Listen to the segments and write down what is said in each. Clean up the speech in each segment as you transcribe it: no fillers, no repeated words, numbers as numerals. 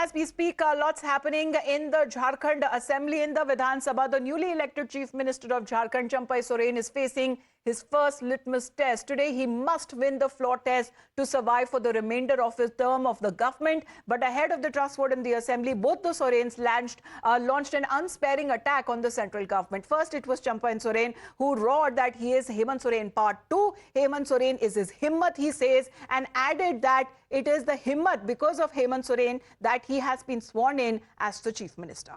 as we speak, lots happening in the Jharkhand Assembly in the Vidhan Sabha. The newly elected Chief Minister of Jharkhand, Champai Soren, is facing his first litmus test. Today, he must win the floor test to survive for the remainder of his term of the government. But ahead of the trust vote in the Assembly, both the Sorens launched an unsparing attack on the central government. First, it was Champai Soren who roared that he is Hemant Soren Part 2. Hemant Soren is his himmat, he says, and added that it is the himmat because of Hemant Soren that he has been sworn in as the Chief Minister.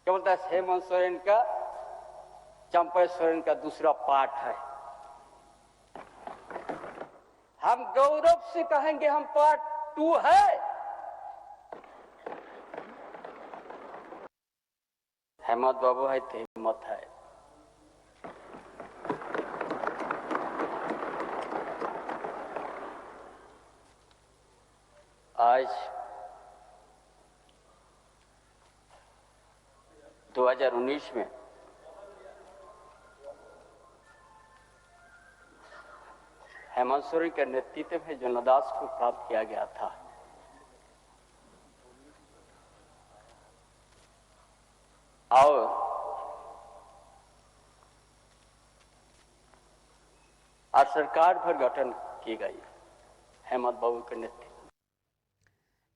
Hemant Soren का चंपा सोरेन का दूसरा part है। हम गौरव से कहेंगे हम part 2 है। हेमंत बाबू है तो हिम्मत है। आज 2019 में हेमंत सोरेन के नेतृत्व में जो लद्दाख को प्राप्त किया गया था, और आज सरकार भर गठन की गई हेमंत बाबू के नेतृत्व।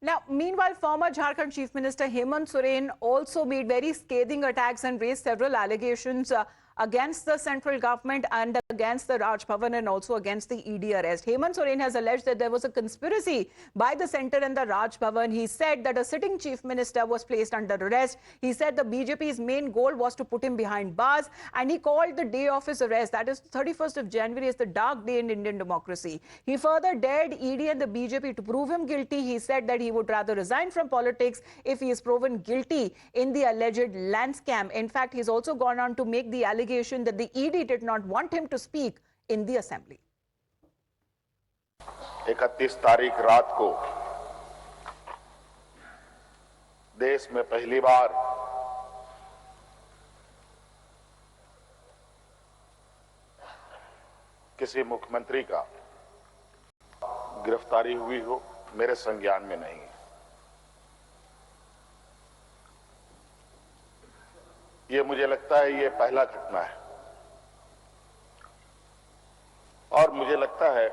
Now, meanwhile, former Jharkhand Chief Minister Hemant Soren also made very scathing attacks and raised several allegations against the central government and against the Raj Bhavan and also against the ED arrest. Hemant Soren has alleged that there was a conspiracy by the centre and the Raj Bhavan. He said that a sitting chief minister was placed under arrest. He said the BJP's main goal was to put him behind bars, and he called the day of his arrest, that is 31st of January, as the dark day in Indian democracy. He further dared ED and the BJP to prove him guilty. He said that he would rather resign from politics if he is proven guilty in the alleged land scam. In fact, he's also gone on to make the allegation that the ED did not want him to speak in the assembly. 31 तारीख रात को देश में पहली बार किसी मुख्यमंत्री का गिरफ्तारी हुई हो, मेरे संज्ञान में नहीं है। ये मुझे लगता है ये पहला घटना है, और मुझे लगता है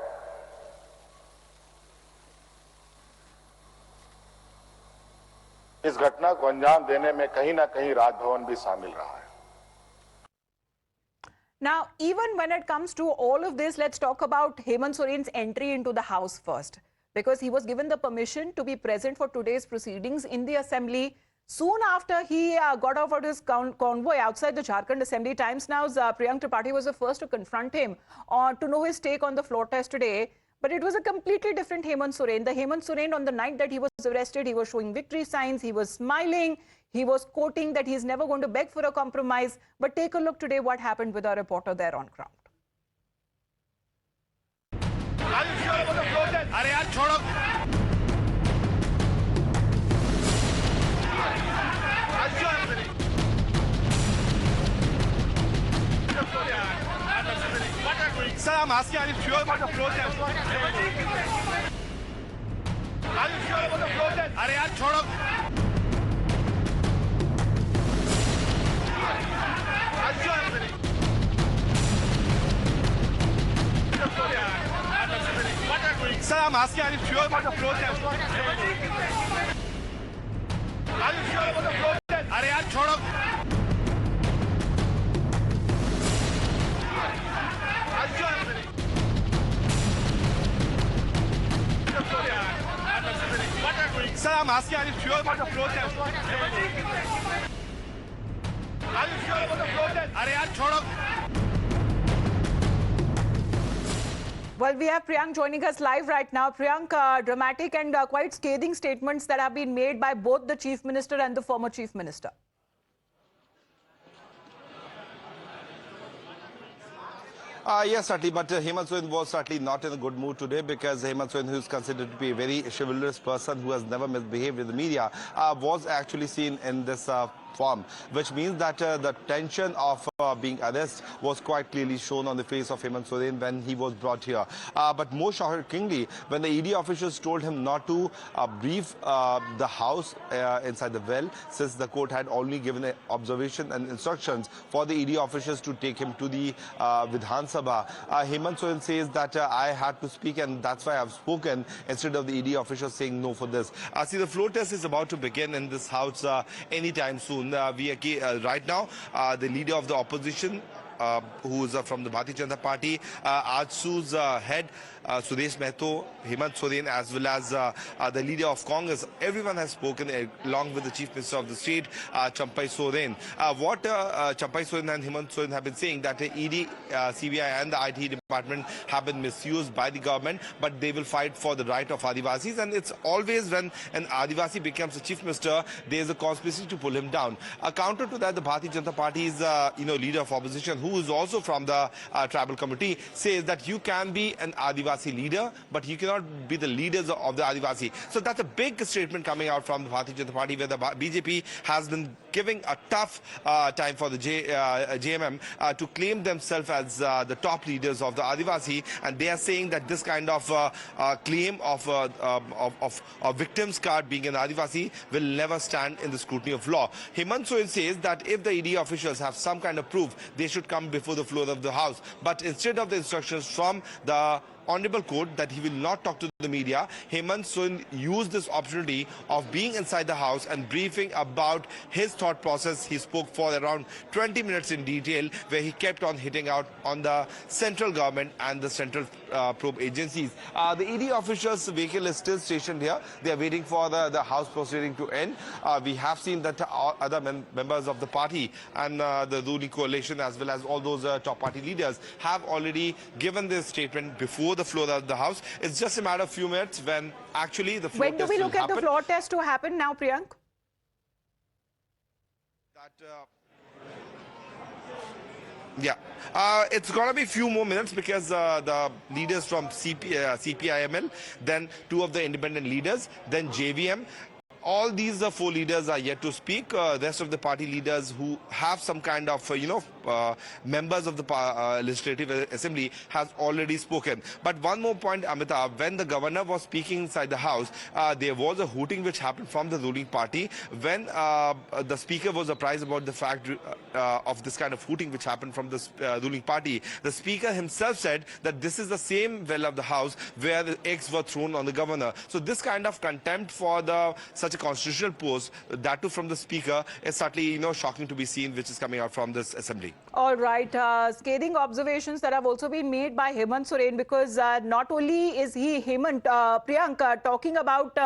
इस घटना को अंजाम देने में कहीं ना कहीं राजभवन भी शामिल रहा है। Now, even when it comes to all of this, let's talk about Hemant Soren's entry into the House first, because he was given the permission to be present for today's proceedings in the Assembly. Soon after he got off of his convoy outside the Jharkhand Assembly, Times Now's Priyank Tripathi was the first to confront him to know his take on the floor test today. But it was a completely different Hemant Soren. The Hemant Soren on the night that he was arrested, he was showing victory signs, he was smiling, he was quoting that he's never going to beg for a compromise. But take a look today what happened with our reporter there on ground. Are you sure about the floor test? Sir, I'm asking, are you sure about the floor test? Are you sure about the floor test? अरे यार छोड़ो। Sir, I'm asking, are you sure about the floor test? Are you sure about the floor test? अरे यार छोड़ो। Sir, I'm asking, are you sure about the floor test? Are you sure about the floor test? अरे यार छोड़ो। Well, we have Priyank joining us live right now. Priyank, dramatic and quite scathing statements that have been made by both the Chief Minister and the former Chief Minister. Yes, certainly, but Hemant Soren was certainly not in a good mood today, because Hemant Soren, who is considered to be a very chivalrous person who has never misbehaved with the media, was actually seen in this form, which means that the tension of being arrested was quite clearly shown on the face of Hemant Soren when he was brought here. But more shockingly, when the ED officials told him not to brief the house inside the well, since the court had only given an observation and instructions for the ED officials to take him to the Vidhan Sabha, Hemant Soren says that I had to speak and that's why I've spoken, instead of the ED officials saying no for this. See, the floor test is about to begin in this house anytime soon. Right now, the leader of the opposition, who is from the Bharatiya Janata Party, AJSU's head, Sudesh Mehto, Hemant Soren, as well as the leader of Congress. Everyone has spoken along with the Chief Minister of the state, Champai Soren. What Champai Soren and Hemant Soren have been saying, that the ED, CBI and the IT department have been misused by the government, but they will fight for the right of Adivasis. And it's always when an Adivasi becomes a Chief Minister, there is a conspiracy to pull him down. Counter to that, the Bharatiya Janata Party's leader of opposition, who is also from the tribal committee, says that you can be an Adivasi leader, but you cannot be the leaders of the Adivasi. So that's a big statement coming out from the Bharatiya Janata Party, where the BJP has been giving a tough time for the JMM to claim themselves as the top leaders of the Adivasi, and they are saying that this kind of claim of a victim's card being an Adivasi will never stand in the scrutiny of law. Hemant Soren says that if the ED officials have some kind of proof, they should come before the floor of the House. But instead of the instructions from the Honorable Court that he will not talk to the media, Hemant Soren used this opportunity of being inside the House and briefing about his thought process. He spoke for around 20 minutes in detail, where he kept on hitting out on the central government and the central probe agencies. The ED officials' vehicle is still stationed here. They are waiting for the House proceeding to end. We have seen that other members of the party and the ruling coalition, as well as all those top party leaders, have already given this statement before the floor of the House. It's just a matter of few minutes when actually the floor test will happen. When do we look at the floor test to happen now, Priyank? It's going to be a few more minutes, because the leaders from CPIML, then two of the independent leaders, then JVM, all these four leaders are yet to speak. Rest of the party leaders who have some kind of, members of the Legislative Assembly has already spoken. But one more point, Amitabh, when the governor was speaking inside the House, there was a hooting which happened from the ruling party. When the speaker was apprised about the fact of this kind of hooting which happened from the ruling party, the speaker himself said that this is the same well of the House where the eggs were thrown on the governor. So this kind of contempt for such a constitutional post, that too from the speaker, is certainly shocking to be seen, which is coming out from this assembly. All right, scathing observations that have also been made by Hemant Soren, because not only is he, Hemant, Priyank, talking about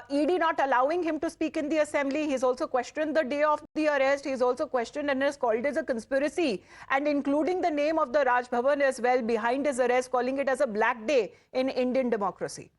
ED not allowing him to speak in the assembly, he's also questioned the day of the arrest, he's also questioned and has called it a conspiracy, and including the name of the Raj Bhavan as well behind his arrest, calling it as a black day in Indian democracy.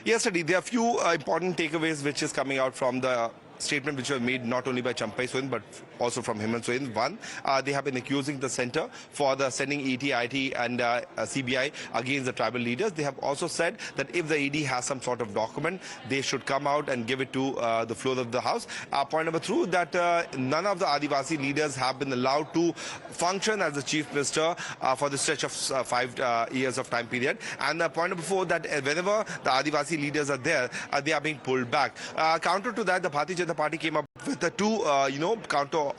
Yes, Adi, there are a few important takeaways which is coming out from the statement which were made not only by Champai Soren but also from Hemant Soren. One, they have been accusing the centre for the sending ET, IT and CBI against the tribal leaders. They have also said that if the ED has some sort of document, they should come out and give it to the floor of the House. Point number two, that none of the Adivasi leaders have been allowed to function as the Chief Minister for the stretch of 5 years of time period. And point number four, that whenever the Adivasi leaders are there, they are being pulled back. Counter to that, the Bharatiya Janata Party came up with the two, counter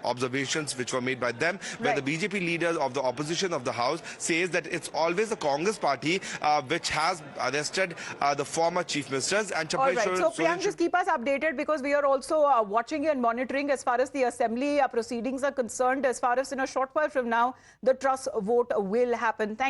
observations which were made by them, where the BJP leaders of the opposition of the House says that it's always the Congress party which has arrested the former chief ministers. And all right, so Priyank, just keep us updated, because we are also watching and monitoring as far as the assembly proceedings are concerned. As far as in a short while from now, the trust vote will happen. Thank